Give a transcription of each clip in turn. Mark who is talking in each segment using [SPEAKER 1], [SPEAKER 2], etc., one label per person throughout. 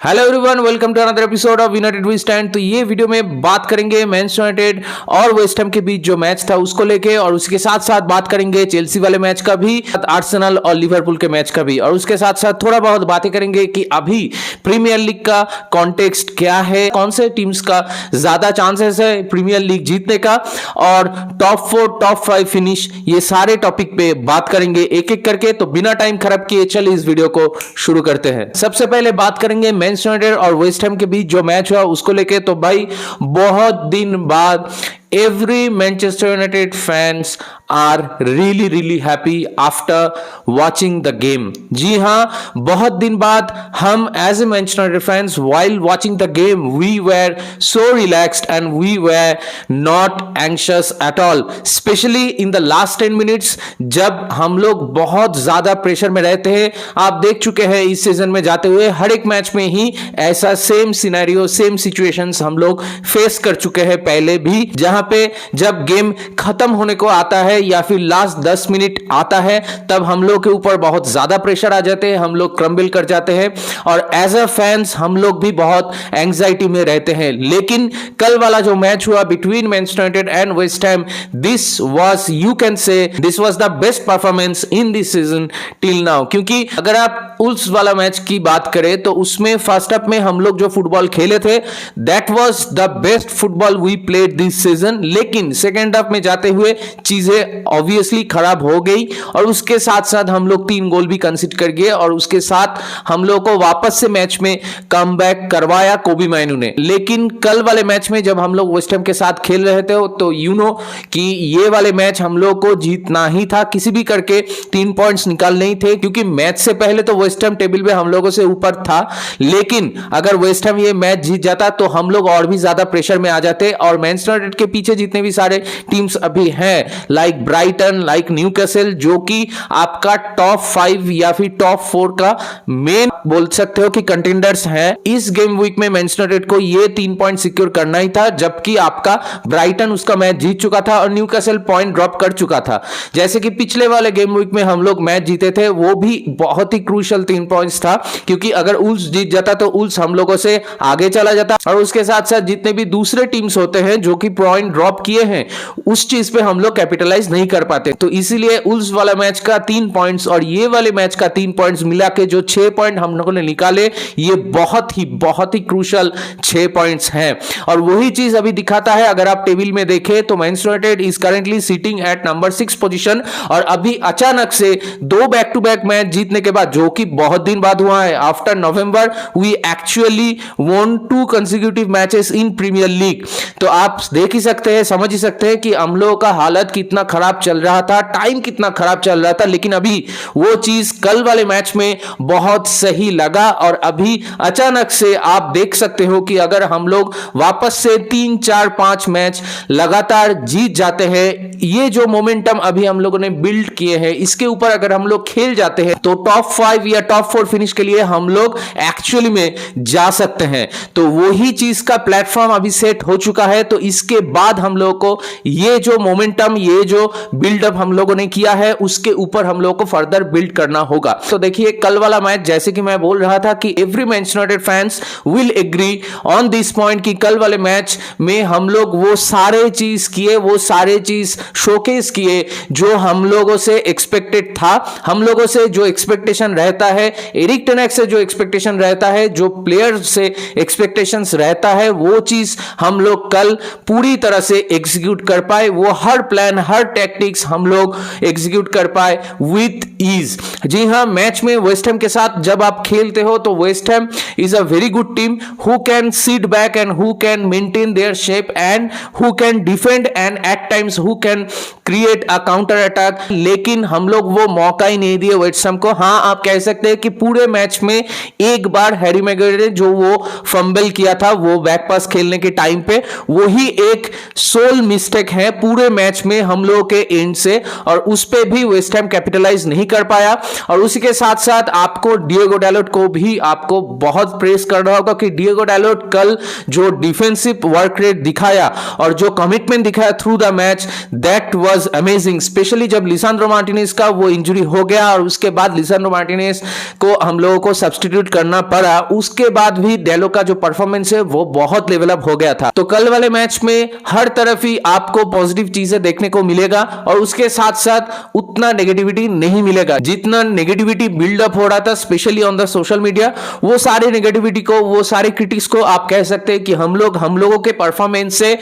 [SPEAKER 1] Hello everyone, welcome to another episode of United we stand. तो ये video में बात करेंगे मैनचेस्टर यूनाइटेड और वेस्ट हैम के बीच जो मैच था उसको लेके, और उसके साथ साथ बात करेंगे चेल्सी वाले मैच का भी, आर्सेनल और लिवरपूल के मैच का भी, और उसके साथ साथ थोड़ा बहुत बातें करेंगे कि अभी प्रीमियर लीग का कॉन्टेक्स्ट क्या है, कौन से टीम्स का ज्यादा चांसेस है प्रीमियर लीग जीतने का, और टॉप 4 टॉप 5 फिनिश, ये सारे टॉपिक पे बात करेंगे एक एक करके। तो बिना टाइम खराब किए चलिए इस वीडियो को शुरू करते हैं। सबसे पहले बात करेंगे मैनचेस्टर यूनाइटेड और वेस्ट हैम के बीच जो मैच हुआ उसको लेके। तो भाई बहुत दिन बाद every Manchester United fans are really happy after watching the game। जी हाँ, बहुत दिन बाद हम as a Manchester United fans while watching the game we were so relaxed and we were not anxious at all, especially in the last 10 minutes जब हम लोग बहुत ज्यादा प्रेशर में रहते हैं। आप देख चुके हैं इस सीजन में जाते हुए हर एक मैच में ही ऐसा सेम सिनेरियो, सेम सिचुएशंस हम लोग फेस कर चुके हैं पहले भी, जहां पे जब गेम खत्म होने को आता है या फिर लास्ट 10 मिनट आता है तब हम लोग के ऊपर बहुत ज्यादा प्रेशर आ जाते हैं, हम लोग क्रम्बल कर जाते हैं और एज अ फैंस हम लोग भी बहुत एंजाइटी में रहते हैं। लेकिन कल वाला जो मैच हुआ between Manchester United and West Ham, this was, you can say this was the best performance in this season till now. क्योंकि अगर आप उल्स वाला मैच की बात करें तो उसमें फर्स्ट हाफ में हम लोग जो फुटबॉल खेले थे that was the best football we played this season, लेकिन सेकेंड हाफ में जाते हुए चीजें ऑब्वियसली खराब हो गई और उसके साथ साथ हम लोग 3 गोल भी कंसीडर कर गए और उसके साथ हम लोग को वापस से मैच में कमबैक करवाया कोबी माइनू ने। लेकिन कल वाले मैच में जब हम लोग वेस्ट हैम के साथ खेल रहे थे तो यू नो कि ये वाले मैच हम लोग को जीतना ही था, किसी भी करके 3 पॉइंट्स निकालने ही थे, क्योंकि मैच से पहले तो वेस्ट हैम टेबल पे हम लोगों से ऊपर था। लेकिन अगर वेस्ट हैम ये मैच जीत जाता तो हम लोग और भी ज्यादा प्रेशर में आ जाते और मैनचेस्टर यूनाइटेड के पीछे जितने भी सारे टीम्स अभी हैं लाइक ब्राइटन, लाइक न्यूकैसल, जो कि आपका टॉप 5 या फिर टॉप 4 का मेन बोल सकते हो कि कंटेंडर्स हैं, इस गेम वीक में मैनचेस्टर यूनाइटेड को ये 3 पॉइंट सिक्योर करना ही था, जबकि आपका ब्राइटन उसका मैच जीत चुका था और न्यूकैसल पॉइंट ड्रॉप कर चुका था। जैसे कि पिछले वाले गेम वीक में हम लोग मैच जीते थे, वो भी बहुत ही क्रूशियल 3 पॉइंट्स था, क्योंकि अगर उल्स जीत जाता तो उल्स हम लोगों से आगे चला जाता और उसके साथ साथ जितने भी दूसरे टीम्स होते हैं जो कि पॉइंट ड्रॉप किए हैं उस चीज पे हम लोग कैपिटलाइज नहीं कर पाते। तो इसीलिए उल्स वाला मैच का 3 पॉइंट्स और ये वाले मैच का 3 पॉइंट्स मिला के जो 6 पॉइंट हम लोगों ने निकाले, ये बहुत ही क्रूशियल 6 पॉइंट्स हैं। और वही चीज अभी दिखाता है, अगर आप टेबल में देखें तो Manchester United is currently sitting at number 6 position, और अभी अचानक से 2 बैक टू बैक मैच जीतने के बाद, जो कि बहुत दिन बाद हुआ है, after November we actually won 2 consecutive matches in Premier League. तो आप देख ही सकते हैं, समझ ही सकते हैं कि हम लोगों का हालत कितना खराब चल रहा था, टाइम कितना खराब चल रहा था। लेकिन अभी वो चीज कल वाले मैच में बहुत सही लगा और अभी अचानक से आप देख सकते हो कि अगर हम लोग वापस से 3 4 5 मैच लगातार जीत जाते हैं, ये जो मोमेंटम अभी हम लोगों ने बिल्ड किए हैं इसके ऊपर अगर हम लोग खेल जाते हैं तो टॉप 5 या टॉप 4 फिनिश के लिए हम लोग एक्चुअली में जा सकते हैं। तो वही चीज का प्लेटफॉर्म अभी सेट हो चुका है। तो इसके बाद हम लोगों को ये जो मोमेंटम, ये जो बिल्डअप हम लोगों ने किया है उसके ऊपर हम लोगों को फर्दर बिल्ड करना होगा। तो देखिए कल वाला मैच, जैसे कि मैं बोल रहा था कि every Manchester United fans will agree on this point कि कल वाले मैच में हम लोग वो सारे चीज किए, वो सारे चीज शोकेस किए जो हम लोगों से एक्सपेक्टेड था, हम लोगों से जो एक्सपेक्टेशन रहता है, एरिक टेन हैग से जो एक्सपेक्टेशन रहता है, जो प्लेयर से एक्सपेक्टेशंस रहता है, वो चीज हम लोग कल पूरी तरह से एग्जीक्यूट कर पाए। वो हर प्लान, हर टैक्टिक्स हम लोग एग्जीक्यूट कर पाए विथ ईज। जी हाँ, मैच में वेस्ट हैम के साथ जब आप खेलते हो तो West Ham is a very good team who can sit back and who can maintain their shape and who can defend and at times who can create a counter attack. लेकिन हम लोग वो मौका ही नहीं दिए वेस्ट हैम को। हाँ, आप कह सकते हैं कि पूरे मैच में एक बार हैरी मैगुआयर ने जो वो फंबल किया था वो बैक पास खेलने के टाइम पे, वही एक सोल मिस्टेक है पूरे मैच में हम लोगों के एंड से, और उस पे भी वेस्ट हैम कैपिटलाइज नहीं कर पाया। और उसी के साथ साथ आपको डिएगो डैलोट को भी आपको बहुत प्रेस करना होगा कि डिएगो डैलोट कल जो डिफेंसिव वर्क रेट दिखाया और जो कमिटमेंट दिखाया through the match, that was amazing. Specially जब लिसांड्रो मार्टिनेज का वो इंजरी हो गया और उसके बाद लिसांड्रो मार्टिनेज को हम लोगों को सब्स्टिट्यूट करना पड़ा, उसके बाद भी डेलो का जो परफॉर्मेंस है वो बहुत लेवल अप हो गया था। तो कल वाले मैच में हर तरफ ही आपको पॉजिटिव चीजें देखने को मिलेगा और उसके साथ साथ उतना नेगेटिविटी नहीं मिलेगा। जितना नेगेटिविटी बिल्डअप हो रहा था specially on the social media, वो सारे नेगेटिविटी को, वो सारे क्रिटिक्स को आप कह सकते हैं कि हम लोगों के परफॉर्मेंस से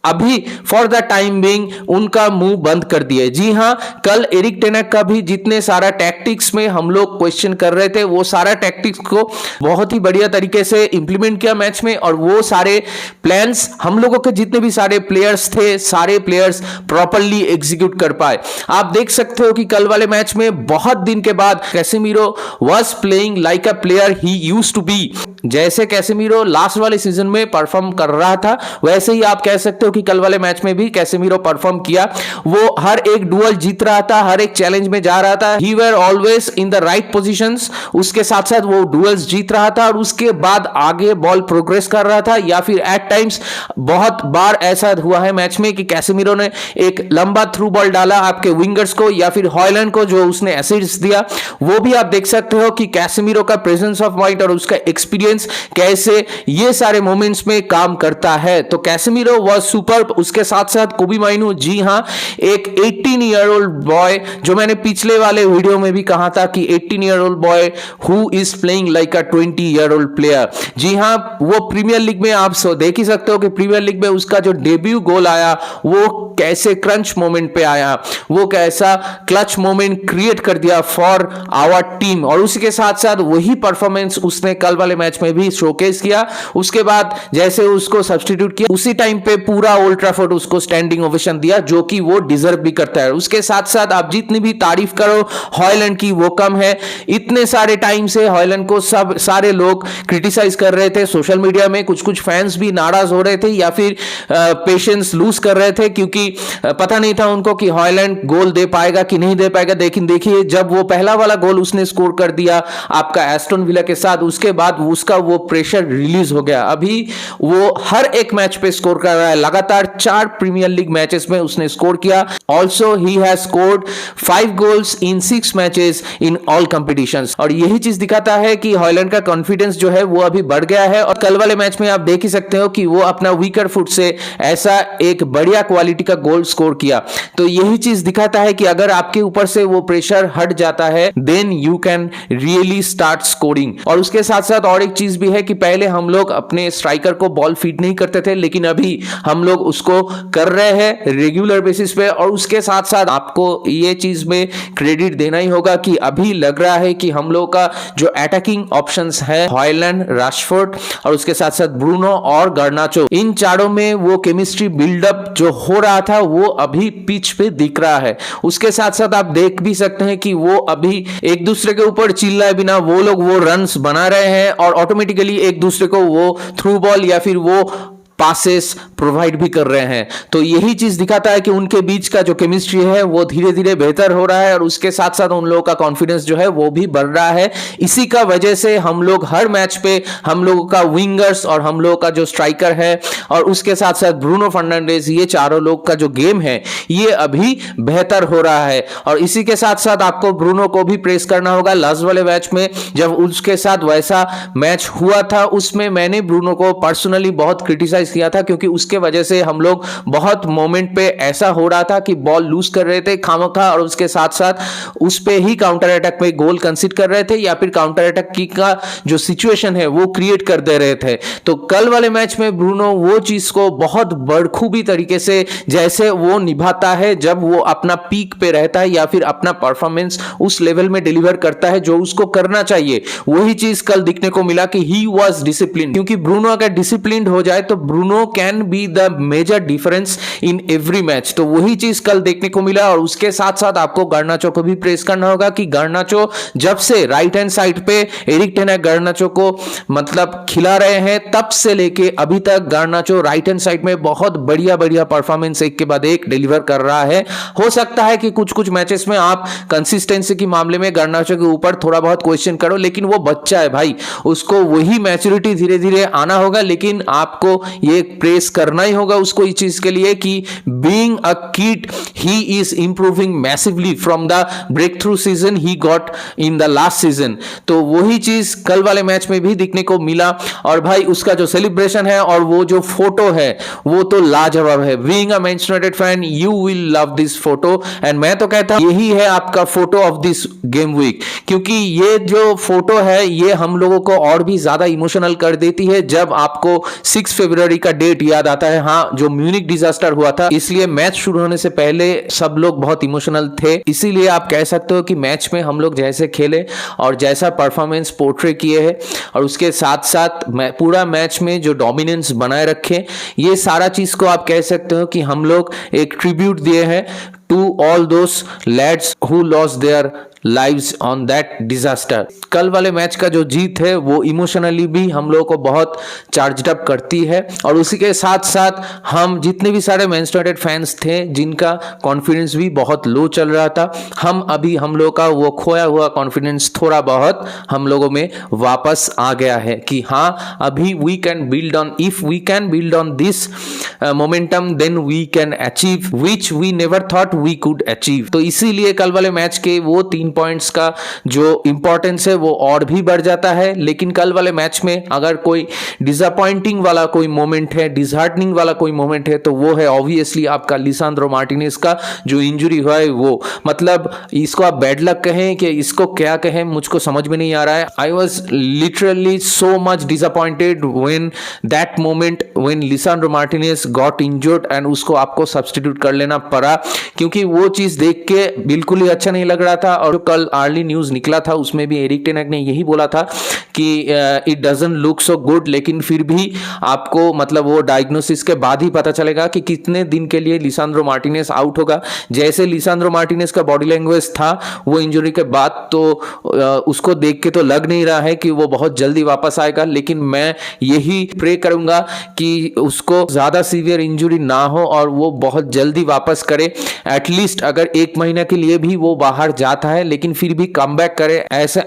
[SPEAKER 1] अभी फॉर द टाइम बिंग उनका मुंह बंद कर दिए। जी हां, कल एरिक टेन हाग का भी जितने सारा टैक्टिक्स में हम लोग क्वेश्चन कर रहे थे, वो सारा टैक्टिक्स को बहुत ही बढ़िया तरीके से इंप्लीमेंट किया मैच में, और वो सारे प्लान्स हम लोगों के जितने भी सारे प्लेयर्स थे, सारे प्लेयर्स प्रॉपर्ली एग्जीक्यूट कर पाए। आप देख सकते हो कि कल वाले मैच में बहुत दिन के बाद Casemiro was playing like a player he used to be. जैसे कैसेमीरो लास्ट वाले सीजन में परफॉर्म कर रहा था, वैसे ही आप कह सकते हो कि कल वाले मैच में भी कैसेमीरो परफॉर्म किया। वो हर एक डुअल जीत रहा था, हर एक चैलेंज में जा रहा था, he were always in the right positions. उसके साथ साथ वो डुअल्स जीत रहा था और उसके बाद आगे बॉल प्रोग्रेस कर रहा था, या फिर एट टाइम्स बहुत बार ऐसा हुआ है मैच में कि कैसेमीरो ने एक लंबा थ्रू बॉल डाला आपके विंगर्स को या फिर हॉयलैंड को, जो उसने असिस्ट दिया। वो भी आप देख सकते हो कि कैसेमीरो का प्रेजेंस ऑफ माइंड और उसका एक्सपीरियंस कैसे ये सारे मोमेंट्स में काम करता है। तो कैसेमीरो वाज सुपर। उसके साथ साथ कोबी माइनू, जी हां, एक 18 ईयर ओल्ड बॉय, जो मैंने पिछले वाले वीडियो में भी कहा था कि 18 year old boy who is playing like a 20 year old player. जी हां, वो प्रीमियर लीग में आप देख ही सकते हो कि प्रीमियर लीग में उसका जो डेब्यू गोल आया वो कैसे क्रंच मोमेंट पे आया, वो कैसा क्लच मोमेंट क्रिएट कर दिया फॉर आवर टीम, और उसी के साथ साथ वही परफॉर्मेंस उसने कल वाले मैच में भी शोकेस किया। उसके बाद जैसे उसको सब्स्टिट्यूट किया, उसी टाइम पे पूरा ओल्ड ट्रैफर्ड उसको स्टैंडिंग ओवेशन दिया, जो कि वो डिजर्व भी करता है। उसके साथ साथ आप जितनी भी तारीफ करो हॉयलैंड की वो कम है। इतने सारे टाइम से हॉयलैंड को सब सारे लोग क्रिटिसाइज कर रहे थे सोशल मीडिया में, कुछ फैंस भी नाराज हो रहे थे या फिर पेशेंस लूज कर रहे थे, क्योंकि पता नहीं था उनको कि हॉयलैंड गोल दे पाएगा कि नहीं दे पाएगा। लेकिन देखिए, जब वो पहला वाला गोल उसने स्कोर कर दिया आपका एस्टन विला के साथ, उसके बाद उसका वो प्रेशर रिलीज हो गया। अभी वो हर एक मैच पे स्कोर कर रहा है, लगातार 4 प्रीमियर लीग मैचेस में उसने स्कोर किया। Also he has scored 5 goals in 6 matches in all competitions, और यही चीज दिखाता है कि हॉयलैंड का कॉन्फिडेंस जो है वो अभी बढ़ गया है। और कल वाले मैच में आप देख ही सकते हो कि वो अपना वीकर फुट से ऐसा एक बढ़िया क्वालिटी का गोल स्कोर किया। तो यही चीज दिखाता है कि अगर आपके ऊपर से वो प्रेशर हट जाता है, then you can really start scoring. और उसके साथ साथ और एक चीज भी है कि पहले हम लोग अपने स्ट्राइकर को बॉल फीड नहीं करते थे, लेकिन अभी हम लोग उसको कर रहे हैं रेगुलर बेसिस पे। और उसके साथ साथ आपको ये चीज में क्रेडिट देना ही होगा कि अभी लग रहा है कि हम लोग का जो अटैकिंग ऑप्शंस है, हॉयलैंड, राशफोर्ड और उसके साथ साथ ब्रूनो और गर्नाचो, इन चारों में वो केमिस्ट्री बिल्डअप जो हो रहा था वो अभी पिच पे दिख रहा है। उसके साथ साथ आप देख भी सकते हैं कि वो अभी एक दूसरे के ऊपर चिल्लाए बिना वो लोग वो रन्स बना रहे हैं, और ऑटोमेटिकली एक दूसरे को वो थ्रू बॉल या फिर वो पासेस प्रोवाइड भी कर रहे हैं। तो यही चीज दिखाता है कि उनके बीच का जो केमिस्ट्री है वो धीरे धीरे बेहतर हो रहा है, और उसके साथ साथ उन लोगों का कॉन्फिडेंस जो है वो भी बढ़ रहा है। इसी का वजह से हम लोग हर मैच पे हम लोगों का विंगर्स और हम लोगों का जो स्ट्राइकर है और उसके साथ साथ ब्रूनो फर्नांडिस, ये चारों लोग का जो गेम है ये अभी बेहतर हो रहा है। और इसी के साथ साथ आपको ब्रूनो को भी प्रेस करना होगा। लास्ट वाले मैच में जब उसके साथ वैसा मैच हुआ था, उसमें मैंने ब्रूनो को पर्सनली बहुत क्रिटिसाइज किया था, क्योंकि उसके वजह से हम लोग बहुत मोमेंट पे ऐसा हो रहा था कि बॉल लूज कर रहे थे खामखा, और उसके साथ साथ उस पे ही काउंटर अटैक में गोल कंसीड कर रहे थे या फिर काउंटर अटैक की का जो सिचुएशन है वो क्रिएट कर दे रहे थे। तो कल वाले मैच में ब्रूनो वो चीज को बहुत बखूबी तरीके से जैसे वो निभाता है जब वो अपना पीक पे रहता है या फिर अपना परफॉर्मेंस उस लेवल में डिलीवर करता है जो उसको करना चाहिए, वही चीज कल दिखने को मिला कि ही वाज डिसिप्लिन। क्योंकि ब्रूनो अगर डिसिप्लिन हो जाए तो Bruno can be the major difference in every match. तो वही चीज कल देखने को मिला। और उसके साथ साथ आपको गार्नाचो को भी प्रेस करना होगा कि गार्नाचो जब से राइट हैंड साइड पे एरिक टेन हैग गार्नाचो को मतलब खिला रहे हैं, तब से लेके अभी तक गार्नाचो राइट हैंड साइड में बहुत बढ़िया बढ़िया परफॉर्मेंस एक के बाद एक डिलीवर कर रहा है। हो सकता है कि कुछ कुछ मैचेस में आप कंसिस्टेंसी के मामले में गार्नाचो के ऊपर थोड़ा बहुत क्वेश्चन करो, लेकिन वो बच्चा है भाई, उसको वही मैच्योरिटी धीरे धीरे आना होगा। लेकिन आपको ये प्रेस करना ही होगा उसको इस चीज के लिए कि being a kid he is improving massively from the breakthrough season he got in the last season. तो वही चीज कल वाले मैच में भी देखने को मिला। और भाई उसका जो सेलिब्रेशन है और वो जो फोटो है वो तो लाजवाब है। Being a Manchester United fan you will love this photo, and मैं तो कहता हूं यही है आपका photo of this game week, क्योंकि ये जो फोटो है ये हम लोगों को और भी ज्यादा इमोशनल कर देती है जब आपको 6 फरवरी का डेट याद आता है। हाँ, जो म्यूनिक डिजास्टर हुआ था, इसलिए मैच शुरू होने से पहले सब लोग बहुत इमोशनल थे। इसीलिए आप कह सकते हो कि मैच में हम लोग जैसे खेले और जैसा परफॉर्मेंस पोर्ट्रे किए हैं और उसके साथ साथ पूरा मैच में जो डोमिनेंस बनाए रखे, ये सारा चीज को आप कह सकते हो कि हम लोग एक ट्रिब्यूट दिए हैं to all those lads who lost their lives on that disaster. कल वाले मैच का जो जीत है वो इमोशनली भी हम लोगों को बहुत चार्ज अप करती है। और उसी के साथ साथ हम जितने भी सारे मैनचेस्टर यूनाइटेड फैंस थे जिनका कॉन्फिडेंस भी बहुत लो चल रहा था, हम लोगों का वो खोया हुआ कॉन्फिडेंस थोड़ा बहुत हम लोगों में वापस आ गया है कि हाँ, अभी we can build on, if we can build on this momentum then we can achieve which we never thought we could achieve. तो इसीलिए कल वाले मैच के वो 3 पॉइंट्स का जो इंपॉर्टेंस है वो और भी बढ़ जाता है। लेकिन कल वाले मैच में अगर कोई डिसअपॉइंटिंग वाला कोई मोमेंट है, डिसहार्टनिंग वाला कोई मोमेंट है, तो वो है ऑब्वियसली आपका लिसांद्रो मार्टिनेज का जो इंजरी हुआ है। वो मतलब इसको आप बैड लक कहें कि इसको क्या कहें, मुझको समझ में नहीं आ रहा है। I was literally so much disappointed when that moment when लिसांद्रो Martinez got injured and उसको आपको सब्स्टिट्यूट कर लेना पड़ा, क्योंकि वो चीज देख के बिल्कुल ही अच्छा नहीं लग रहा था। और कल अर्ली न्यूज निकला था उसमें भी एरिक टेन हैग ने यही बोला था कि it doesn't look so good, लेकिन फिर भी आपको मतलब वो डायग्नोसिस के बाद ही पता चलेगा कि कितने दिन के लिए लिसांद्रो मार्टिनेज आउट होगा। जैसे लिसांद्रो मार्टिनेज का बॉडी लैंग्वेज था वो इंजरी के बाद, तो उसको देख के तो लग नहीं रहा है कि वो बहुत जल्दी वापस आएगा। लेकिन मैं यही प्रे करूंगा कि उसको ज्यादा सीवियर इंजरी ना हो और वो बहुत जल्दी वापस करे। एटलीस्ट अगर 1 महीना के लिए भी वो बाहर जाता है, लेकिन फिर भी कम बैक करे।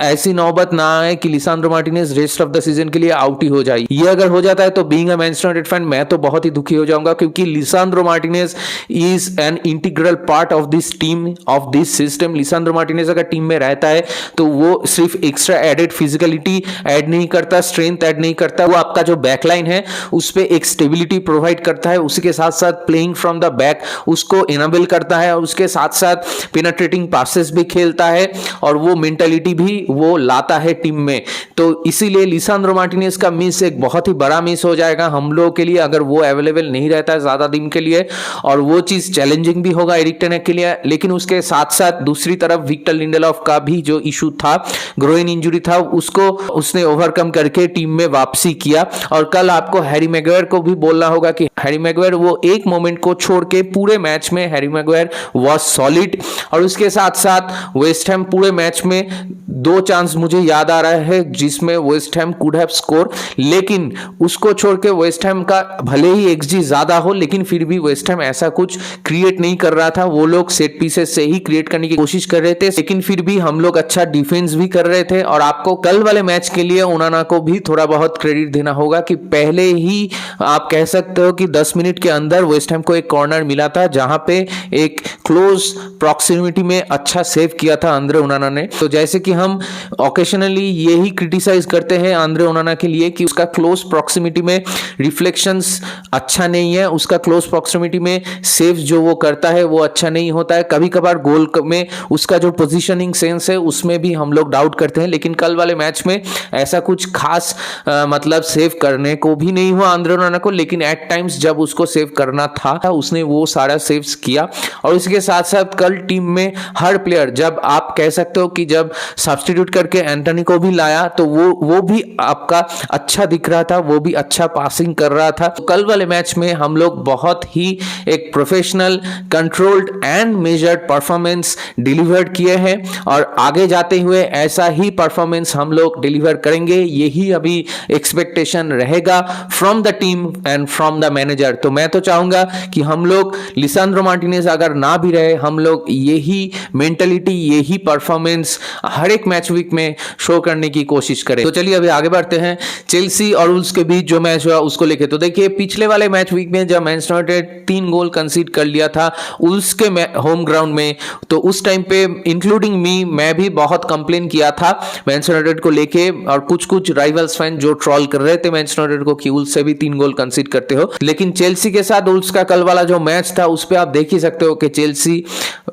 [SPEAKER 1] ऐसी नौबत ना आए कि लिसांद्रो Martinez rest of the season के लिए आउट ही हो जाए। ये अगर हो जाता है तो being a Manchester United fan मैं तो बहुत ही दुखी हो जाऊंगा, क्योंकि लिसांद्रो Martinez is an integral part of this team, of this system. लिसांद्रो Martinez अगर टीम में रहता है तो वो सिर्फ एक्स्ट्रा एडेड फिजिकलिटी ऐड नहीं करता, स्ट्रेंथ ऐड नहीं करता, वो आपका जो बैकलाइन है उस पर एक स्टेबिलिटी प्रोवाइड करता है। उसी के साथ साथ प्लेइंग फ्रॉम द बैक उसको इनेबल करता है, और उसके साथ साथ पेनिट्रेटिंग पासेस भी खेलता है और वो मेंटालिटी भी वो लाता है टीम में। तो इसीलिए लिसांद्रो मार्टिनेज का मिस एक बहुत ही बड़ा मिस हो जाएगा हम लोगों के लिए अगर वो अवेलेबल नहीं रहता है ज्यादा दिन के लिए, और वो चीज चैलेंजिंग भी होगा एरिक टेन हैग के लिए। लेकिन उसके साथ साथ दूसरी तरफ विक्टर लिंडेलॉफ का भी जो इशू था, ग्रोइन इंजरी था, उसको उसने ओवरकम करके टीम में वापसी किया। और कल आपको हैरी मैगवायर को भी बोलना होगा कि हैरी मैगवायर वो एक मोमेंट को छोड़ के पूरे मैच में हैरी मैगवायर वाज सॉलिड। और उसके साथ साथ वेस्ट हैम पूरे मैच में 2 चांस मुझे याद आ रहा है जिसमें West Ham could have score, लेकिन उसको छोड़ के वेस्ट हैम का भले ही एक्सजी ज्यादा हो, लेकिन फिर भी वेस्ट हैम ऐसा कुछ क्रिएट नहीं कर रहा था। वो लोग सेट पीसेस से ही क्रिएट करने की कोशिश कर रहे थे, लेकिन फिर भी हम लोग अच्छा डिफेंस भी कर रहे थे। और आपको कल वाले मैच के लिए ओनाना को भी थोड़ा बहुत क्रेडिट देना होगा कि पहले ही आप कह सकते हो कि 10 मिनट के अंदर वेस्ट हैम को एक कॉर्नर मिला था जहां पे एक क्लोज प्रॉक्सिमिटी में अच्छा सेव किया था आंद्रे ओनाना ने। तो जैसे कि हम ओकेशनली यही क्रिटिसाइज करते हैं आंद्रे ओनाना के लिए कि उसका क्लोज प्रॉक्सिमिटी में रिफ्लेक्शंस अच्छा नहीं है, उसका क्लोज प्रॉक्सिमिटी में सेव जो वो करता है वो अच्छा नहीं होता है। कभी कभार गोल में उसका जो पोजीशनिंग सेंस है उसमें भी हम लोग डाउट करते हैं, लेकिन कल वाले मैच में ऐसा कुछ खास मतलब सेव करने को भी नहीं हुआ आंद्रे ओनाना को, लेकिन एट टाइम्स जब उसको सेव करना था उसने वो सारा सेव्स किया। और इसके साथ साथ कल टीम में हर प्लेयर, जब आप आप कह सकते हो कि जब सब्स्टिट्यूट करके एंटनी को भी लाया तो वो भी आपका अच्छा दिख रहा था, वो भी अच्छा पासिंग कर रहा था। तो कल वाले मैच में हम लोग बहुत ही एक professional, controlled and measured performance delivered किए हैं और आगे जाते हुए ऐसा ही परफॉर्मेंस हम लोग डिलीवर करेंगे, यही अभी एक्सपेक्टेशन रहेगा from the team and from the manager. तो मैं तो चाहूंगा कि हम लोग लिसांद्रो मार्टिनेज अगर ना भी रहे, हम लोग यही मेंटलिटी, यही परफॉर्मेंस हर एक मैच वीक में शो करने की कोशिश करें। तो चलिए अभी आगे बढ़ते हैं चेल्सी और वुल्व्स के बीच जो मैच हुआ उसको लेके। तो देखिए पिछले वाले मैच वीक में जब मैनचेस्टर यूनाइटेड 3 गोल कंसीड कर लिया था वुल्व्स के होम ग्राउंड में, तो उस टाइम पे इंक्लूडिंग मी, मैं भी बहुत कंप्लेन किया था मैनचेस्टर यूनाइटेड को लेके, और कुछ राइवल्स फैन जो ट्रोल कर रहे थे मैनचेस्टर यूनाइटेड को कि वुल्व्स से भी 3 गोल कंसीड करते हो। लेकिन चेल्सी के साथ वुल्व्स का कल वाला जो मैच था उस पे आप देख ही सकते हो कि चेल्सी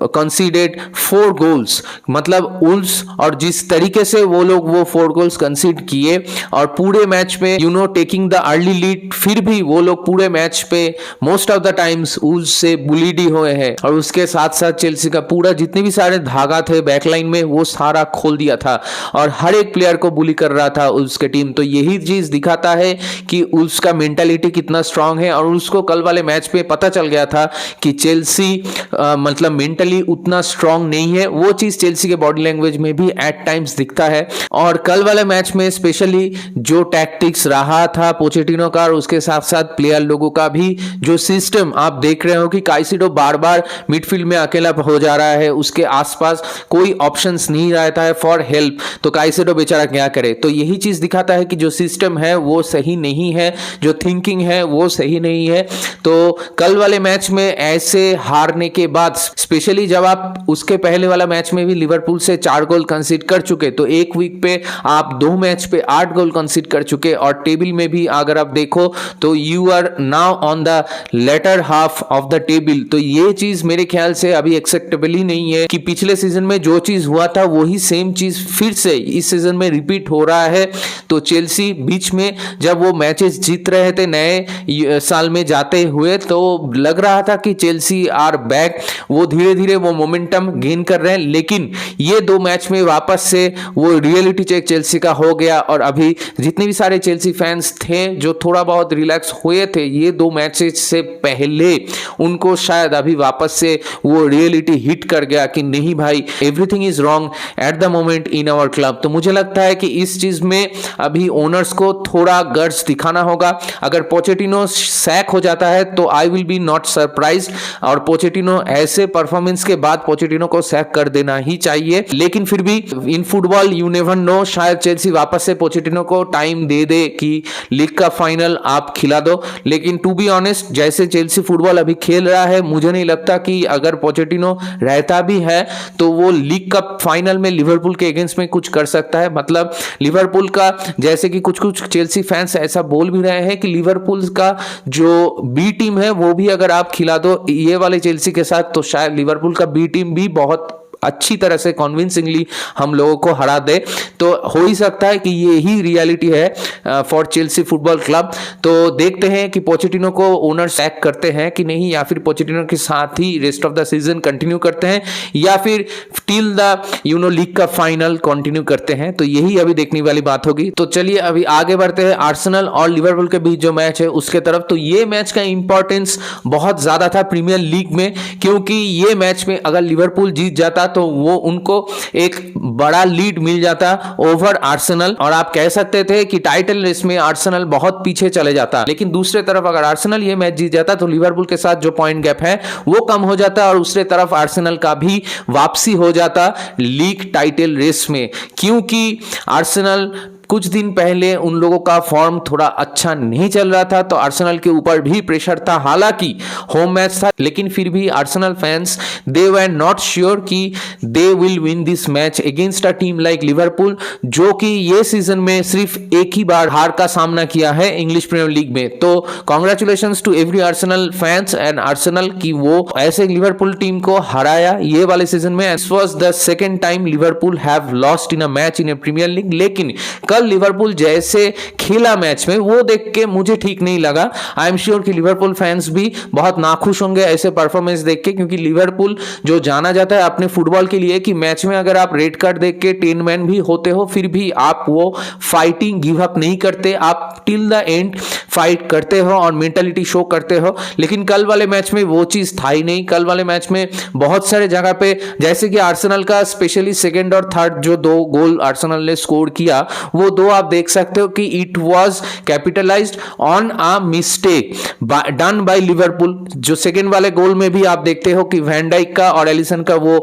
[SPEAKER 1] कंसीडेड 4 गोल्स, मतलब वुल्व्स और जिस तरीके से वो लोग वो 4 गोल्स कंसीड किए और पूरे मैच में टेकिंग द अर्ली लीड, फिर भी वो लोग पूरे मैच पे most of the times Wolves से बुलीड ही हुए हैं। और उसके साथ साथ चेल्सी का पूरा जितने भी सारे धागा थे बैकलाइन में वो सारा खोल दिया था और हर एक प्लेयर को बुली कर रहा था वुल्व्स के टीम। तो यही चीज दिखाता है कि वुल्व्स का मेंटालिटी कितना स्ट्रांग है और उसको कल वाले मैच पे पता चल गया था कि चेल्सी मतलब मेंटली उतना स्ट्रांग नहीं है। वो चीज चेल्सी के बॉडी लैंग्वेज में भी एट टाइम्स दिखता है। और कल वाले मैच में स्पेशली जो टैक्टिक्स रहा था पोचेटिनो का और उसके साथ साथ प्लेयर लोगों का भी जो सिस्टम आप देख रहे हो कि काइसेडो बार बार मिडफील्ड में अकेला हो जा रहा है, उसके आसपास कोई ऑप्शंस नहीं रहता है फॉर हेल्प, तो काइसेडो बेचारा क्या करे। तो यही चीज दिखाता है कि जो सिस्टम है वो सही नहीं है, जो थिंकिंग है वो सही नहीं है। तो कल वाले मैच में ऐसे हारने के बाद, स्पेशली जब आप उसके पहले वाला मैच में भी लिवरपूल से 4 गोल कंसीड कर चुके, तो एक वीक पे आप 2 मैच पे 8 गोल कंसीड कर चुके और टेबल में भी अगर आप देखो तो you are now on the latter half of the table. तो ये चीज मेरे ख्याल से अभी एक्सेप्टेबल ही नहीं है कि पिछले सीजन में जो चीज हुआ था वही सेम चीज फिर से इस सीजन में रिपीट हो रहा है। तो चेल्सी बीच में जब वो मैचेस जीत रहे थे नए साल में जाते हुए, तो लग रहा था कि चेल्सी आर बैक, वो धीरे धीरे वो मोमेंटम गेन कर रहे हैं। लेकिन ये 2 मैच में वापस से वो रियलिटी चेक चेल्सी का हो गया और अभी जितने भी सारे चेल्सी फैंस थे जो थोड़ा बहुत रिलैक्स हुए थे ये 2 मैचेस से पहले, उनको शायद अभी वापस से वो रियलिटी हिट कर गया कि नहीं भाई, everything is wrong at the moment in our club. तो मुझे लगता है कि इस चीज में अभी ओनर्स को थोड़ा गट्स दिखाना होगा। अगर पोचेटिनो सैक हो जाता है तो I will be not surprise, और पोचेटिनो ऐसे परफॉर्मेंस के बाद पोचेटिनो को सैक कर देना ही चाहिए। लेकिन फिर भी in football you never know, शायद चेल्सी वापस से पोचेटिनो को टाइम दे दे कि लीग का फाइनल आप खिला दो। लेकिन टू बी ऑनेस्ट, जैसे चेल्सी फुटबॉल अभी खेल रहा है, मुझे नहीं लगता कि अगर पोचेटिनो रहता भी है तो वो लीग कप फाइनल में लिवरपूल के अगेंस्ट में कुछ कर सकता है। मतलब लिवरपूल का, जैसे कि कुछ चेल्सी फैंस ऐसा बोल भी रहे हैं कि लिवरपूल का जो बी टीम है वो भी अगर आप खिला दो ये वाले चेल्सी के साथ, तो शायद लिवरपूल का बी टीम भी बहुत अच्छी तरह से कॉन्विंसिंगली हम लोगों को हरा दे। तो हो ही सकता है कि ये ही रियलिटी है फॉर चेल्सी फुटबॉल क्लब। तो देखते हैं कि पोचेटिनो को ओनर सैक करते हैं कि नहीं, या फिर पोचेटिनो के साथ ही rest of the season continue करते हैं, या फिर टिल द लीग का फाइनल कंटिन्यू करते हैं। तो यही अभी देखने वाली बात होगी। तो चलिए अभी आगे बढ़ते हैं आर्सेनल और लिवरपूल के बीच जो मैच है उसके तरफ। तो ये मैच का इंपॉर्टेंस बहुत ज्यादा था प्रीमियर लीग में, क्योंकि ये मैच में अगर लिवरपूल जीत जाता तो वो उनको एक बड़ा लीड मिल जाता ओवर आर्सेनल, और आप कह सकते थे कि टाइटल रेस में आर्सेनल बहुत पीछे चले जाता। लेकिन दूसरे तरफ अगर आर्सेनल ये मैच जीत जाता तो लिवरपूल के साथ जो पॉइंट गैप है वो कम हो जाता और दूसरे तरफ आर्सेनल का भी वापसी हो जाता लीग टाइटल रेस में, क्योंकि आर्सेनल कुछ दिन पहले उन लोगों का फॉर्म थोड़ा अच्छा नहीं चल रहा था, तो आर्सेनल के ऊपर भी प्रेशर था। हालांकि होम मैच था, लेकिन फिर भी Arsenal fans they were not sure कि they will win this match against a team like Liverpool, जो कि ये सीजन में सिर्फ एक ही बार हार का सामना किया है इंग्लिश प्रीमियर लीग में। तो congratulations to every Arsenal fans and Arsenal की वो ऐसे लिवरपूल टीम को हराया ये वाले सीजन में। This was the second time Liverpool have lost in a match in a Premier League. लेकिन कल कल लिवरपूल जैसे खेला मैच में वो देख के मुझे ठीक नहीं लगा। आई एम श्योर कि लिवरपूल फैंस भी बहुत नाखुश होंगे ऐसे परफॉर्मेंस देख के, क्योंकि लिवरपूल जो जाना जाता है अपने फुटबॉल के लिए कि मैच में अगर आप रेड कार्ड देख के 10 मैन भी होते हो फिर भी आप वो फाइटिंग गिव अप नहीं करते, आप टिल द एंड फाइट करते हो और मेंटालिटी शो करते हो। लेकिन कल वाले मैच में वो चीज था ही नहीं। कल वाले मैच में बहुत सारे जगह पे, जैसे कि आर्सेनल का स्पेशली सेकंड और थर्ड जो 2 गोल आर्सेनल ने स्कोर किया, वो 2 आप देख सकते हो कि it was capitalised on a mistake done by Liverpool. जो सेकंड वाले गोल में भी आप देखते हो कि वैन डाइक का और एलिसन का वो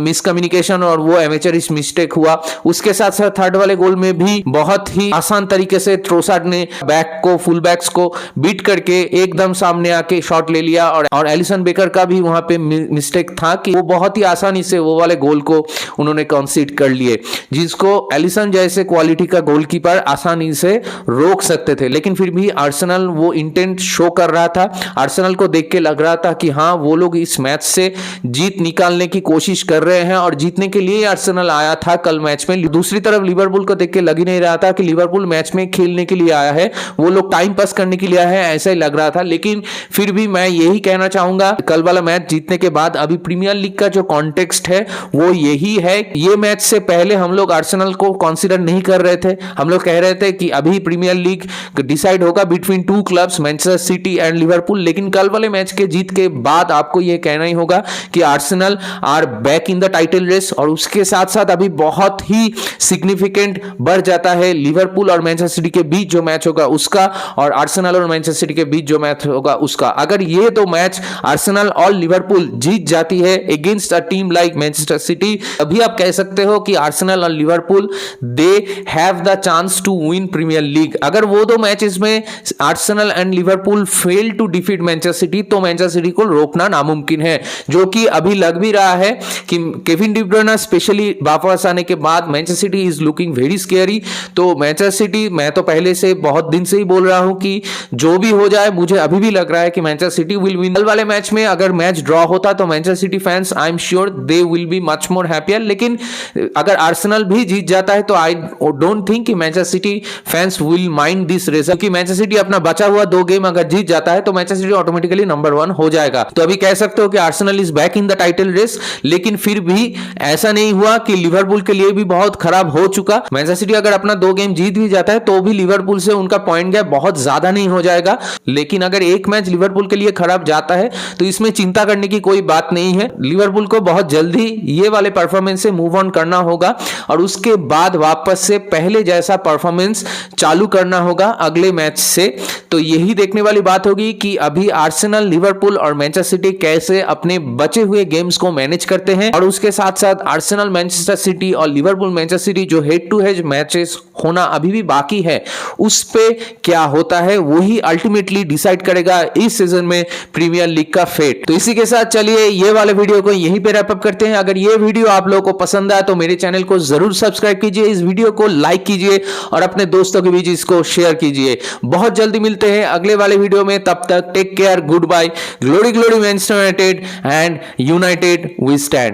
[SPEAKER 1] मिसकम्युनिकेशन और वो एमेचरिश मिस्टेक हुआ। उसके साथ साथ थर्ड वाले गोल में भी बहुत ही आसान तरीके से ट्रोसार्ड ने बैक को, फुल बैक्स को बीट करके एकदम सामने आके शॉट ले लिया और एलिसन बेकर का भी वहां पे मिस्टेक था कि वो बहुत ही आसानी से वो वाले गोल को उन्होंने कंसीड कर लिए, जिसको एलिसन जैसे क्वालिटी का गोलकीपर आसानी से रोक सकते थे। लेकिन फिर भी आर्सेनल वो इंटेंट शो कर रहा था। आर्सेनल को देख के लग रहा था कि हाँ, वो लोग इस मैच से जीत निकालने की कोशिश कर रहे हैं और जीतने के लिए आर्सेनल आया था कल मैच में। दूसरी तरफ लिवरपूल को देख के लग ही नहीं रहा था कि लिवरपूल मैच में खेलने के लिए आया है, वो लोग टाइम पास करने के लिए आया है, ऐसा ही लग रहा था। लेकिन फिर भी मैं यही कहना चाहूंगा, कल वाला मैच जीतने के बाद अभी प्रीमियर लीग का जो कॉन्टेक्स्ट है वो यही है। ये मैच से पहले हम लोग आर्सेनल को कंसीडर नहीं कर रहे थे। हम लोग कह रहे थे कि अभी प्रीमियर लीग डिसाइड होगा between 2 clubs, Manchester city and Liverpool. लेकिन कल वाले मैच के जीत के बाद आपको यह कहना ही होगा कि Arsenal are back in the title race. और उसके साथ साथ अभी बहुत ही सिग्निफिकेंट बढ़ जाता है लिवरपूल और मैनचेस्टर सिटी के बीच जो मैच होगा उसका, और आर्सेनल और मैनचेस्टर सिटी के बीच जो मैच होगा उसका। अगर ये 2 मैच आर्सेनल और लिवरपूल जीत जाती है against a team like Manchester City, अभी आप कह सकते हो कि आर्सेनल और Liverpool they have the chance to win Premier League. अगर वो 2 मैचेस में Arsenal and Liverpool fail to defeat Manchester City तो मैनचेस्टर सिटी को रोकना नामुमकिन है, जो कि अभी लग भी रहा है कि केविन डी ब्रुयने स्पेशली वापस आने के बाद Manchester city is looking very scary. तो मैनचेस्टर सिटी, मैं तो पहले से बहुत दिन से ही बोल रहा हूं कि जो भी हो जाए, मुझे अभी भी लग रहा है कि मैनचेस्टर सिटी विल विन। कल वाले मैच में अगर मैच ड्रॉ होता तो Manchester city fans I am sure they will be much more happier. लेकिन अगर आर्सेनल भी जीत जाता है तो आई डोंट थिंक कि Manchester city fans will mind this result, कि मैनचेस्टर सिटी अपना बचा हुआ 2 गेम अगर जीत जाता है तो मैनचेस्टर सिटी ऑटोमेटिकली नंबर 1 हो जाएगा। तो अभी कह सकते हो कि Arsenal is back in the title race. लेकिन फिर भी ऐसा नहीं हुआ कि लिवरपूल के लिए भी बहुत खराब हो चुका। मैनचेस्टर सिटी अगर अपना 2 गेम जीत भी जाता है तो भी लिवरपूल से उनका पॉइंट गैप बहुत ज्यादा नहीं हो जाएगा। लेकिन अगर एक मैच लिवरपूल के लिए खराब जाता है तो इसमें चिंता करने की कोई बात नहीं है। लिवरपूल को बहुत जल्दी ये वाले परफॉर्मेंस से मूव ऑन करना होगा और उसके बाद वापस से पहले जैसा परफॉर्मेंस चालू करना होगा अगले मैच से। तो यही देखने वाली बात होगी कि अभी आर्सेनल, लिवरपूल और मैनचेस्टर सिटी कैसे अपने बचे हुए गेम्स को मैनेज करते हैं। और उसके साथ साथ आर्सेनल, मैनचेस्टर सिटी और लिवरपूल, मैनचेस्टर सिटी जो हेड टू हेड मैचेस होना अभी भी बाकी है, उस पे क्या होता है वही अल्टीमेटली डिसाइड करेगा इस सीजन में प्रीमियर लीग का फेट। तो इसी के साथ चलिए ये वाले वीडियो को यहीं पे रैप अप करते हैं। अगर ये वीडियो आप लोगों को पसंद आया तो मेरे चैनल को जरूर सब्सक्राइब कीजिए, इस वीडियो को लाइक कीजिए और अपने दोस्तों के बीच इसको शेयर कीजिए। बहुत जल्दी मिलते हैं अगले वाले वीडियो में, तब तक take care, goodbye, glory glory Manchester United and United we stand.